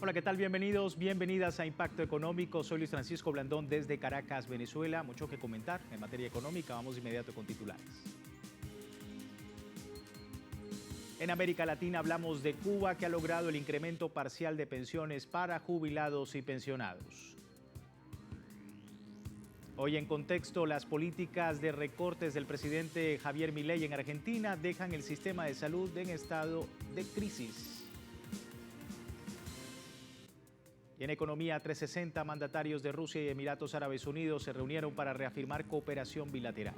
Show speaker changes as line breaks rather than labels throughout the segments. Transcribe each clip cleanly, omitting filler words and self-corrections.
Hola, ¿qué tal? Bienvenidos, bienvenidas a Impacto Económico. Soy Luis Francisco Blandón desde Caracas, Venezuela. Mucho que comentar en materia económica. Vamos de inmediato con titulares. En América Latina hablamos de Cuba, que ha logrado el incremento parcial de pensiones para jubilados y pensionados. Hoy en contexto, las políticas de recortes del presidente Javier Milei en Argentina dejan el sistema de salud en estado de crisis. Y en Economía 360, mandatarios de Rusia y Emiratos Árabes Unidos se reunieron para reafirmar cooperación bilateral.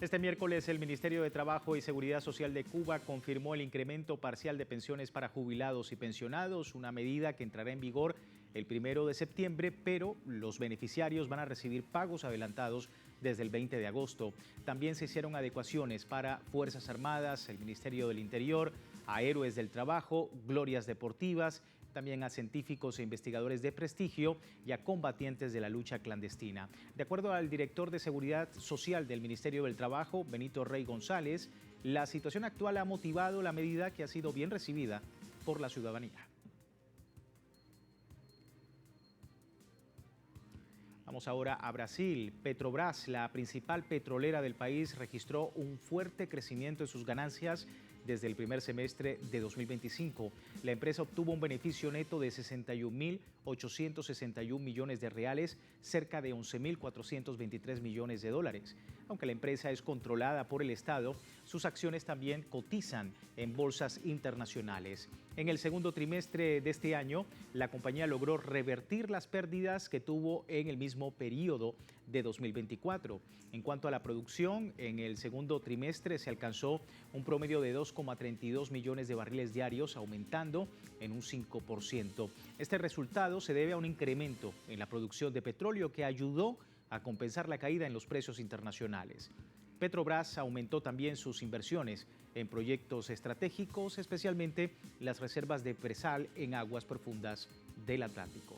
Este miércoles, el Ministerio de Trabajo y Seguridad Social de Cuba confirmó el incremento parcial de pensiones para jubilados y pensionados, una medida que entrará en vigor el 1 de septiembre, pero los beneficiarios van a recibir pagos adelantados desde el 20 de agosto. También se hicieron adecuaciones para Fuerzas Armadas, el Ministerio del Interior, a héroes del trabajo, glorias deportivas, también a científicos e investigadores de prestigio y a combatientes de la lucha clandestina. De acuerdo al director de Seguridad Social del Ministerio del Trabajo, Benito Rey González, la situación actual ha motivado la medida, que ha sido bien recibida por la ciudadanía. Vamos ahora a Brasil. Petrobras, la principal petrolera del país, registró un fuerte crecimiento en sus ganancias desde el primer semestre de 2025. La empresa obtuvo un beneficio neto de 61.861 millones de reales, cerca de 11.423 millones de dólares. Aunque la empresa es controlada por el Estado, sus acciones también cotizan en bolsas internacionales. En el segundo trimestre de este año, la compañía logró revertir las pérdidas que tuvo en el mismo periodo de 2024. En cuanto a la producción, en el segundo trimestre se alcanzó un promedio de 2,32 millones de barriles diarios, aumentando en un 5%. Este resultado se debe a un incremento en la producción de petróleo que ayudó a compensar la caída en los precios internacionales. Petrobras aumentó también sus inversiones en proyectos estratégicos, especialmente las reservas de presal en aguas profundas del Atlántico.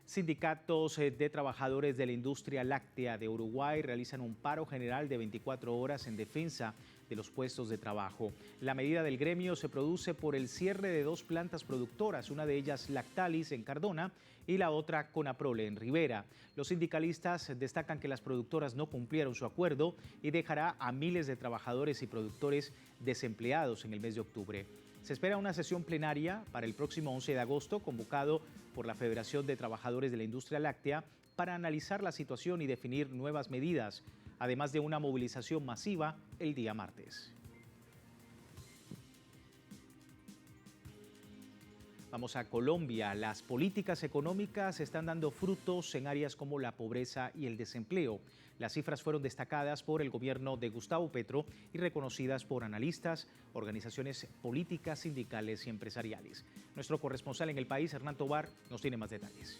Sindicatos de trabajadores de la industria láctea de Uruguay realizan un paro general de 24 horas en defensa de los puestos de trabajo. La medida del gremio se produce por el cierre de dos plantas productoras, una de ellas Lactalis en Cardona y la otra Conaprole en Rivera. Los sindicalistas destacan que las productoras no cumplieron su acuerdo y dejará a miles de trabajadores y productores desempleados en el mes de octubre. Se espera una sesión plenaria para el próximo 11 de agosto, convocado por la Federación de Trabajadores de la Industria Láctea, para analizar la situación y definir nuevas medidas, además de una movilización masiva el día martes. Vamos a Colombia. Las políticas económicas están dando frutos en áreas como la pobreza y el desempleo. Las cifras fueron destacadas por el gobierno de Gustavo Petro y reconocidas por analistas, organizaciones políticas, sindicales y empresariales. Nuestro corresponsal en el país, Hernán Tovar, nos tiene más detalles.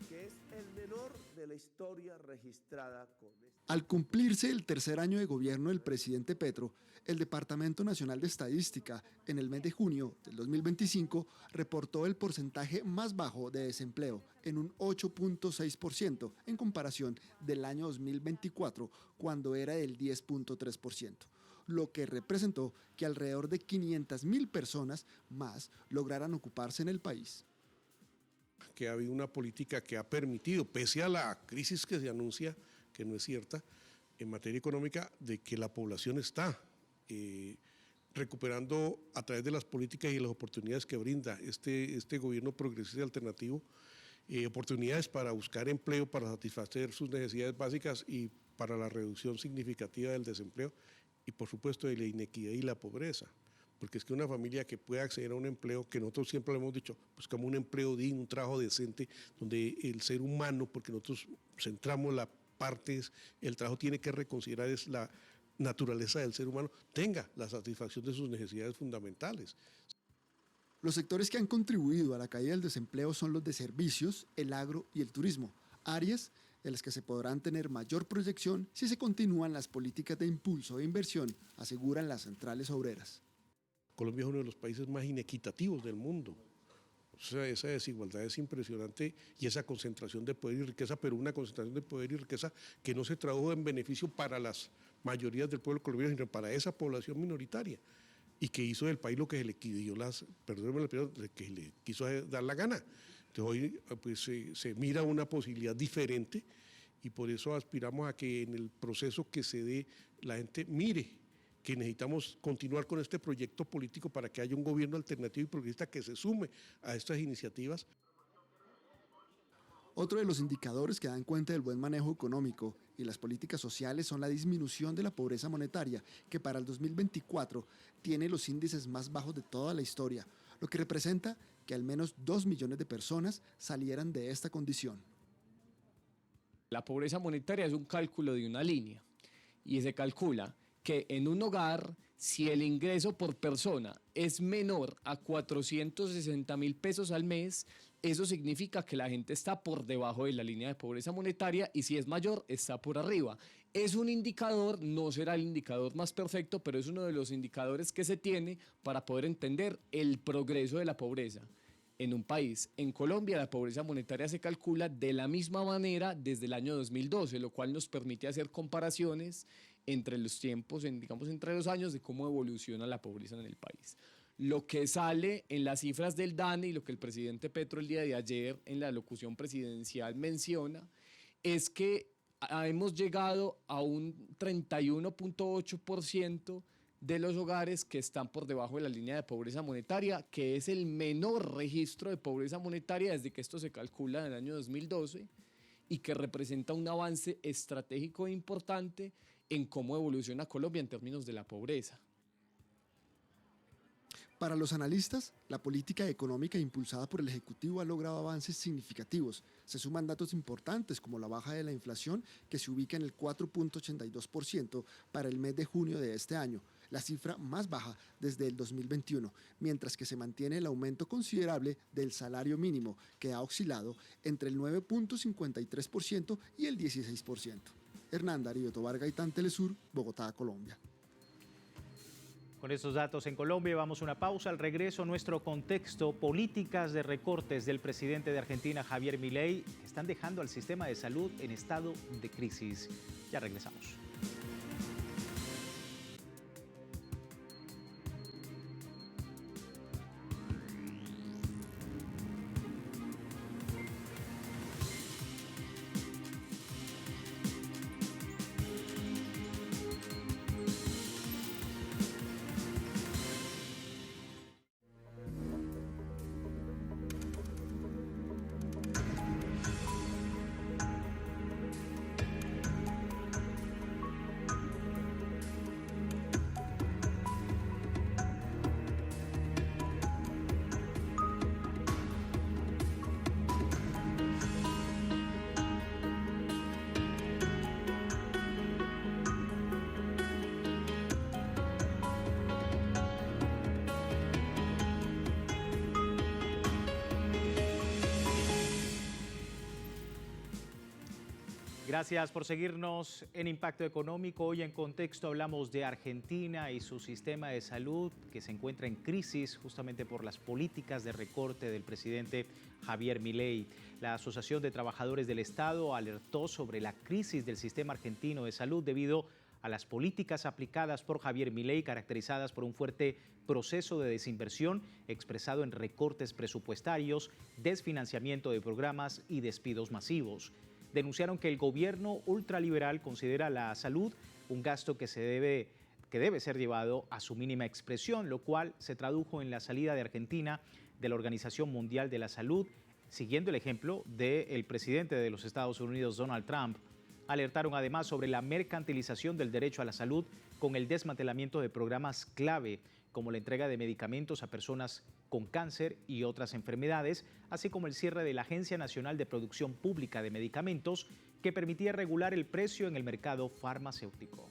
Que es el menor de la historia registrada con este.
Al cumplirse el tercer año de gobierno del presidente Petro, el Departamento Nacional de Estadística, en el mes de junio del 2025, reportó el porcentaje más bajo de desempleo, en un 8.6%, en comparación del año 2024, cuando era del 10.3%, lo que representó que alrededor de 500.000 personas más lograran ocuparse en el país.
Que ha habido una política que ha permitido, pese a la crisis que se anuncia, que no es cierta, en materia económica, de que la población está recuperando a través de las políticas y las oportunidades que brinda este gobierno progresista y alternativo, oportunidades para buscar empleo, para satisfacer sus necesidades básicas y para la reducción significativa del desempleo y por supuesto de la inequidad y la pobreza. porque es que una familia que pueda acceder a un empleo, que nosotros siempre lo hemos dicho, pues como un empleo digno, un trabajo decente, donde el ser humano, porque nosotros centramos la parte, el trabajo tiene que reconsiderar es la naturaleza del ser humano, tenga la satisfacción de sus necesidades fundamentales.
Los sectores que han contribuido a la caída del desempleo son los de servicios, el agro y el turismo, áreas en las que se podrán tener mayor proyección si se continúan las políticas de impulso e inversión, aseguran las centrales obreras.
Colombia es uno de los países más inequitativos del mundo. O sea, esa desigualdad es impresionante y esa concentración de poder y riqueza, pero una concentración de poder y riqueza que no se tradujo en beneficio para las mayorías del pueblo colombiano, sino para esa población minoritaria, y que hizo del país lo que se le dio que le quiso dar la gana. Entonces hoy pues, se mira una posibilidad diferente y por eso aspiramos a que en el proceso que se dé la gente mire que necesitamos continuar con este proyecto político para que haya un gobierno alternativo y progresista que se sume a estas iniciativas.
Otro de los indicadores que dan cuenta del buen manejo económico y las políticas sociales son la disminución de la pobreza monetaria, que para el 2024 tiene los índices más bajos de toda la historia, lo que representa que al menos 2 millones de personas salieran de esta condición.
La pobreza monetaria es un cálculo de una línea y se calcula que en un hogar, si el ingreso por persona es menor a 460.000 pesos al mes, eso significa que la gente está por debajo de la línea de pobreza monetaria y si es mayor, está por arriba. Es un indicador, no será el indicador más perfecto, pero es uno de los indicadores que se tiene para poder entender el progreso de la pobreza en un país. En Colombia la pobreza monetaria se calcula de la misma manera desde el año 2012, lo cual nos permite hacer comparaciones entre los tiempos, digamos entre los años, de cómo evoluciona la pobreza en el país. Lo que sale en las cifras del DANE y lo que el presidente Petro el día de ayer en la locución presidencial menciona es que hemos llegado a un 31.8% de los hogares que están por debajo de la línea de pobreza monetaria, que es el menor registro de pobreza monetaria desde que esto se calcula en el año 2012 y que representa un avance estratégico e importante en cómo evoluciona Colombia en términos de la pobreza.
Para los analistas, la política económica impulsada por el Ejecutivo ha logrado avances significativos. Se suman datos importantes como la baja de la inflación, que se ubica en el 4.82% para el mes de junio de este año, la cifra más baja desde el 2021, mientras que se mantiene el aumento considerable del salario mínimo, que ha oscilado entre el 9.53% y el 16%. Hernán Darío Tobar Gaitán, Telesur, Bogotá, Colombia.
Con estos datos en Colombia vamos a una pausa. Al regreso, nuestro contexto, políticas de recortes del presidente de Argentina, Javier Milei, que están dejando al sistema de salud en estado de crisis. Ya regresamos. Gracias por seguirnos en Impacto Económico. Hoy en Contexto hablamos de Argentina y su sistema de salud que se encuentra en crisis justamente por las políticas de recorte del presidente Javier Milei. La Asociación de Trabajadores del Estado alertó sobre la crisis del sistema argentino de salud debido a las políticas aplicadas por Javier Milei, caracterizadas por un fuerte proceso de desinversión expresado en recortes presupuestarios, desfinanciamiento de programas y despidos masivos. Denunciaron que el gobierno ultraliberal considera la salud un gasto que debe ser llevado a su mínima expresión, lo cual se tradujo en la salida de Argentina de la Organización Mundial de la Salud, siguiendo el ejemplo del presidente de los Estados Unidos, Donald Trump. Alertaron además sobre la mercantilización del derecho a la salud con el desmantelamiento de programas clave como la entrega de medicamentos a personas con cáncer y otras enfermedades, así como el cierre de la Agencia Nacional de Producción Pública de Medicamentos, que permitía regular el precio en el mercado farmacéutico.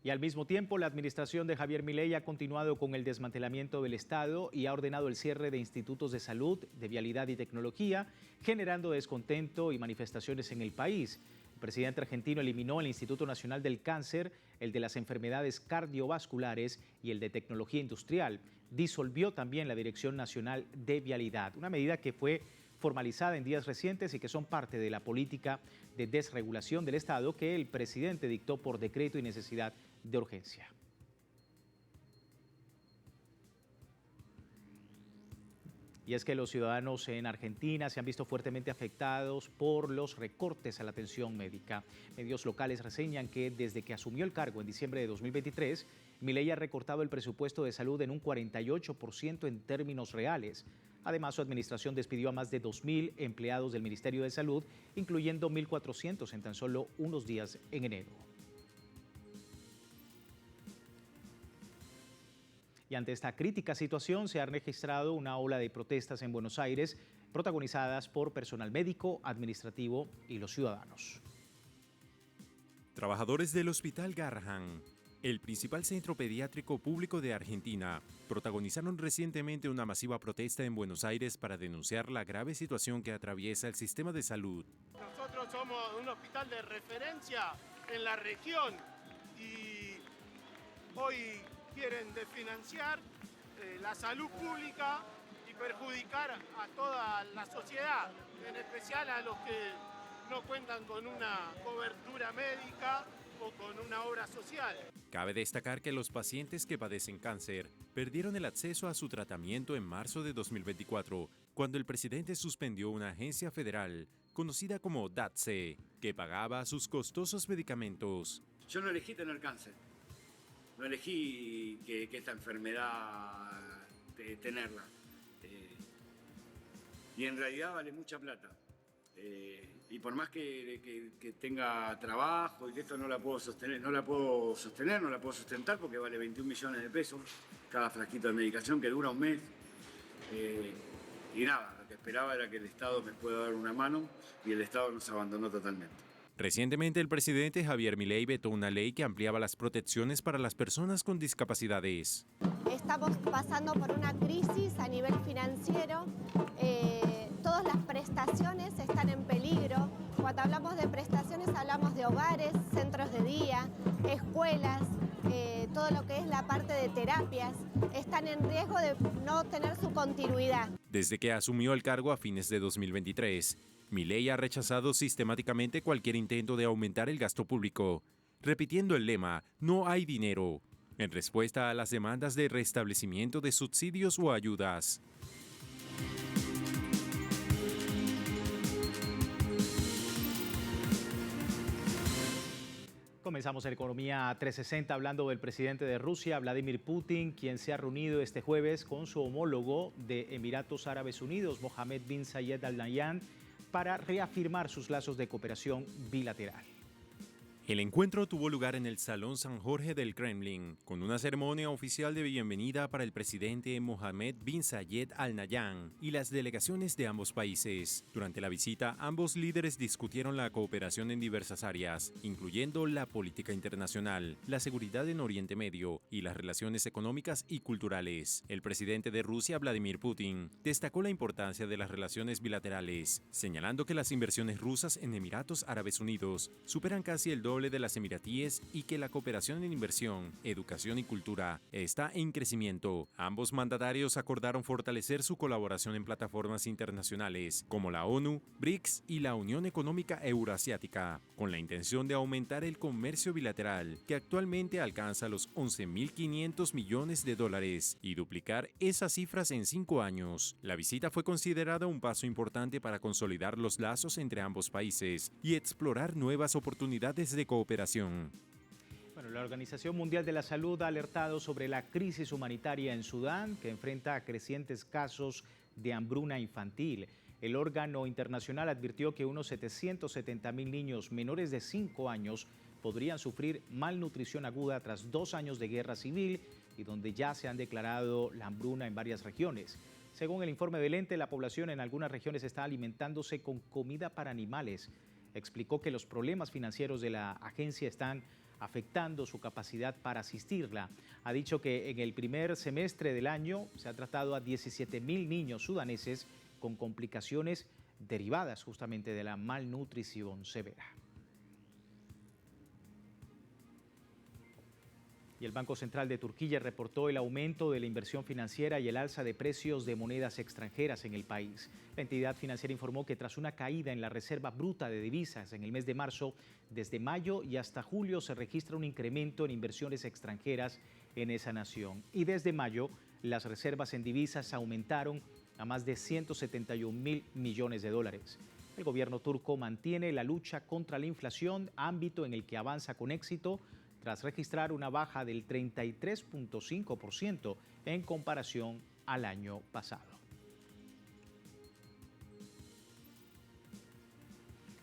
Y al mismo tiempo, la administración de Javier Milei ha continuado con el desmantelamiento del Estado y ha ordenado el cierre de institutos de salud, de vialidad y tecnología, generando descontento y manifestaciones en el país. El presidente argentino eliminó el Instituto Nacional del Cáncer, el de las enfermedades cardiovasculares y el de tecnología industrial. Disolvió también la Dirección Nacional de Vialidad, una medida que fue formalizada en días recientes y que son parte de la política de desregulación del Estado que el presidente dictó por decreto y necesidad de urgencia. Y es que los ciudadanos en Argentina se han visto fuertemente afectados por los recortes a la atención médica. Medios locales reseñan que desde que asumió el cargo en diciembre de 2023, Milei ha recortado el presupuesto de salud en un 48% en términos reales. Además, su administración despidió a más de 2.000 empleados del Ministerio de Salud, incluyendo 1.400 en tan solo unos días en enero. Y ante esta crítica situación se ha registrado una ola de protestas en Buenos Aires, protagonizadas por personal médico, administrativo y los ciudadanos.
Trabajadores del Hospital Garrahan, el principal centro pediátrico público de Argentina, protagonizaron recientemente una masiva protesta en Buenos Aires para denunciar la grave situación que atraviesa el sistema de salud.
Nosotros somos un hospital de referencia en la región y hoy quieren desfinanciar la salud pública y perjudicar a toda la sociedad, en especial a los que no cuentan con una cobertura médica o con una obra social.
Cabe destacar que los pacientes que padecen cáncer perdieron el acceso a su tratamiento en marzo de 2024, cuando el presidente suspendió una agencia federal conocida como DATSE, que pagaba sus costosos medicamentos.
Yo no elegí tener cáncer. No elegí que esta enfermedad tenerla. Y en realidad vale mucha plata. Y por más que tenga trabajo y que esto no la puedo sustentar porque vale 21 millones de pesos cada frasquito de medicación que dura un mes. Y nada, lo que esperaba era que el Estado me pueda dar una mano y el Estado nos abandonó totalmente.
Recientemente, el presidente Javier Milei vetó una ley que ampliaba las protecciones para las personas con discapacidades.
Estamos pasando por una crisis a nivel financiero. Todas las prestaciones están en peligro. Cuando hablamos de prestaciones hablamos de hogares, centros de día, escuelas, todo lo que es la parte de terapias. Están en riesgo de no tener su continuidad.
Desde que asumió el cargo a fines de 2023, Milei ha rechazado sistemáticamente cualquier intento de aumentar el gasto público, repitiendo el lema "no hay dinero", en respuesta a las demandas de restablecimiento de subsidios o ayudas.
Comenzamos en Economía 360 hablando del presidente de Rusia, Vladimir Putin, quien se ha reunido este jueves con su homólogo de Emiratos Árabes Unidos, Mohammed bin Zayed Al Nahyan, para reafirmar sus lazos de cooperación bilateral.
El encuentro tuvo lugar en el Salón San Jorge del Kremlin, con una ceremonia oficial de bienvenida para el presidente Mohammed bin Zayed Al Nahyan y las delegaciones de ambos países. Durante la visita, ambos líderes discutieron la cooperación en diversas áreas, incluyendo la política internacional, la seguridad en Oriente Medio y las relaciones económicas y culturales. El presidente de Rusia, Vladimir Putin, destacó la importancia de las relaciones bilaterales, señalando que las inversiones rusas en Emiratos Árabes Unidos superan casi el doble de las emiratíes y que la cooperación en inversión, educación y cultura está en crecimiento. Ambos mandatarios acordaron fortalecer su colaboración en plataformas internacionales como la ONU, BRICS y la Unión Económica Euroasiática, con la intención de aumentar el comercio bilateral, que actualmente alcanza los 11.500 millones de dólares, y duplicar esas cifras en 5 años. La visita fue considerada un paso importante para consolidar los lazos entre ambos países y explorar nuevas oportunidades de cooperación.
Bueno, la Organización Mundial de la Salud ha alertado sobre la crisis humanitaria en Sudán, que enfrenta crecientes casos de hambruna infantil. El órgano internacional advirtió que unos 770.000 niños menores de 5 años podrían sufrir malnutrición aguda tras 2 años de guerra civil y donde ya se han declarado la hambruna en varias regiones. Según el informe del ente, la población en algunas regiones está alimentándose con comida para animales. Explicó que los problemas financieros de la agencia están afectando su capacidad para asistirla. Ha dicho que en el primer semestre del año se ha tratado a 17.000 niños sudaneses con complicaciones derivadas justamente de la malnutrición severa. Y el Banco Central de Turquía reportó el aumento de la inversión financiera y el alza de precios de monedas extranjeras en el país. La entidad financiera informó que tras una caída en la reserva bruta de divisas en el mes de marzo, desde mayo y hasta julio se registra un incremento en inversiones extranjeras en esa nación. Y desde mayo, las reservas en divisas aumentaron a más de 171.000 millones de dólares. El gobierno turco mantiene la lucha contra la inflación, ámbito en el que avanza con éxito, tras registrar una baja del 33.5% en comparación al año pasado.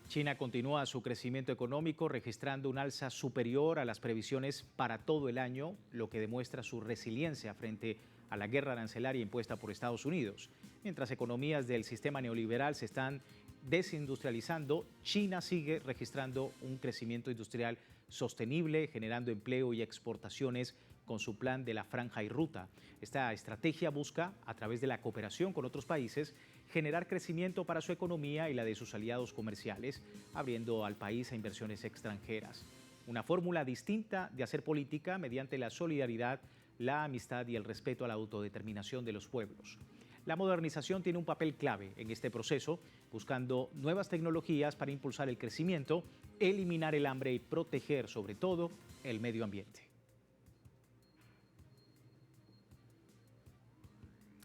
China continúa su crecimiento económico registrando un alza superior a las previsiones para todo el año, lo que demuestra su resiliencia frente a la guerra arancelaria impuesta por Estados Unidos. Mientras economías del sistema neoliberal se están desindustrializando, China sigue registrando un crecimiento industrial sostenible, generando empleo y exportaciones con su plan de la franja y ruta. Esta estrategia busca, a través de la cooperación con otros países, generar crecimiento para su economía y la de sus aliados comerciales, abriendo al país a inversiones extranjeras. Una fórmula distinta de hacer política mediante la solidaridad, la amistad y el respeto a la autodeterminación de los pueblos. La modernización tiene un papel clave en este proceso, buscando nuevas tecnologías para impulsar el crecimiento, eliminar el hambre y proteger, sobre todo, el medio ambiente.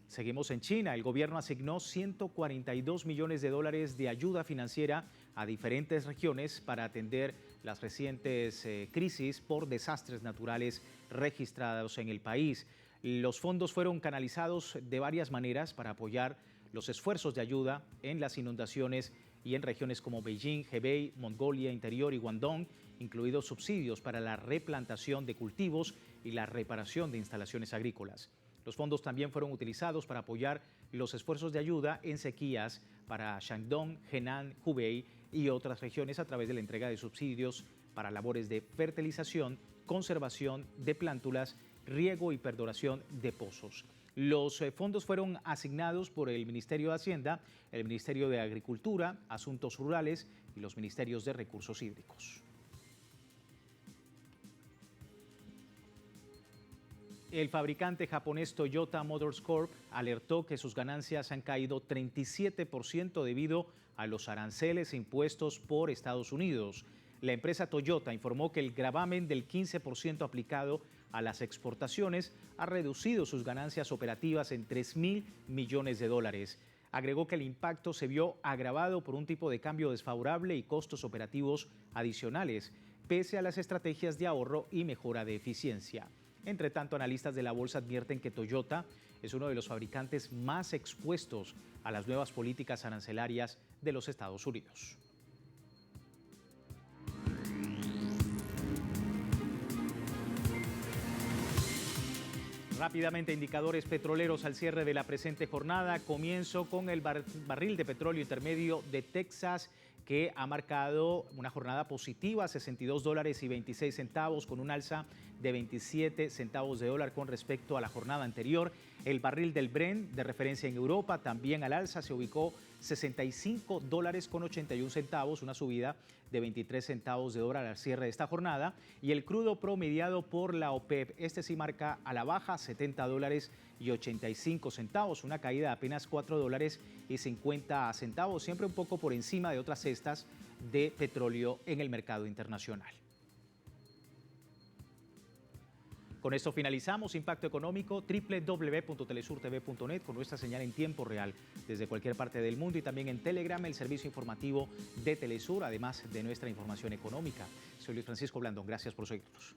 Seguimos en China. El gobierno asignó 142 millones de dólares de ayuda financiera a diferentes regiones para atender las recientes crisis por desastres naturales registrados en el país. Los fondos fueron canalizados de varias maneras para apoyar los esfuerzos de ayuda en las inundaciones y en regiones como Beijing, Hebei, Mongolia Interior y Guangdong, incluidos subsidios para la replantación de cultivos y la reparación de instalaciones agrícolas. Los fondos también fueron utilizados para apoyar los esfuerzos de ayuda en sequías para Shandong, Henan, Hubei y otras regiones a través de la entrega de subsidios para labores de fertilización, conservación de plántulas, riego y perdoración de pozos. Los fondos fueron asignados por el Ministerio de Hacienda, el Ministerio de Agricultura, Asuntos Rurales y los Ministerios de Recursos Hídricos. El fabricante japonés Toyota Motors Corp alertó que sus ganancias han caído 37% debido a los aranceles impuestos por Estados Unidos. La empresa Toyota informó que el gravamen del 15% aplicado a las exportaciones ha reducido sus ganancias operativas en 3.000 millones de dólares. Agregó que el impacto se vio agravado por un tipo de cambio desfavorable y costos operativos adicionales, pese a las estrategias de ahorro y mejora de eficiencia. Entre tanto, analistas de la bolsa advierten que Toyota es uno de los fabricantes más expuestos a las nuevas políticas arancelarias de los Estados Unidos. Rápidamente, indicadores petroleros al cierre de la presente jornada. Comienzo con el barril de petróleo intermedio de Texas, que ha marcado una jornada positiva, $62.26, con un alza de 27 centavos de dólar con respecto a la jornada anterior. El barril del Brent, de referencia en Europa, también al alza, se ubicó $65.81, una subida de 23 centavos de dólar al cierre de esta jornada. Y el crudo promediado por la OPEP, este sí marca a la baja, $70.85, una caída de apenas $4.50, siempre un poco por encima de otras cestas de petróleo en el mercado internacional. Con esto finalizamos Impacto Económico, www.telesurtv.net, con nuestra señal en tiempo real desde cualquier parte del mundo, y también en Telegram, el servicio informativo de Telesur, además de nuestra información económica. Soy Luis Francisco Blandón, gracias por seguirnos.